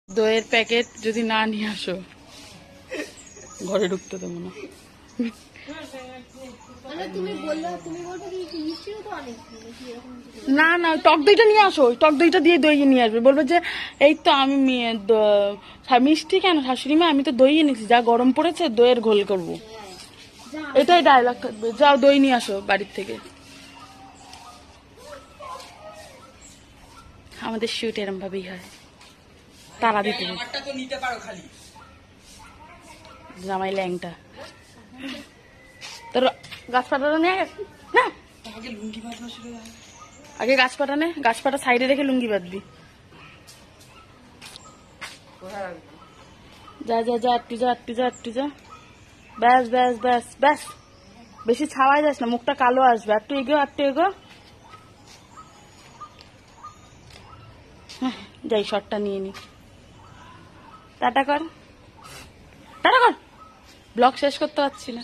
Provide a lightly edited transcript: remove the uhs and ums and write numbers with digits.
দইয়ের প্যাকেট যদি না নিয়ে আসো ঘরে ঢুকতে দেবো না। না না, টক দইটা নিয়ে আসো, টক দইটা দিয়ে দই নিয়ে আসবে, বলবো যে এই তো আমি মিষ্টি কেন শাশুড়ি মা, আমি তো দই এনেছি, যা গরম পড়েছে দইয়ের ঘোল করবো, এটাই ডায়লগ থাকবে। যাও দই নিয়ে আসো বাড়ির থেকে। আমাদের শুট এরম ভাবেই হয়, তারা দিতে জামাই ল্যাংটা। তোর গাছপাটাটা নিয়ে না, আগে গাছপাটা নে, গাছপাটা সাইডে রেখে লুঙ্গি বাঁধবি। যা যা যা, আটটু যা, আটটু যা, আটটু যা, ব্যাস ব্যাস ব্যাস ব্যাস, বেশি ছাওয়াই যাস না, মুখটা কালো আসবে। একটু এগো, একটু এগো। যাই শটটা নিয়ে নি, টাটা কর, টাটা কর, ব্লগ শেষ করতে পারছি না।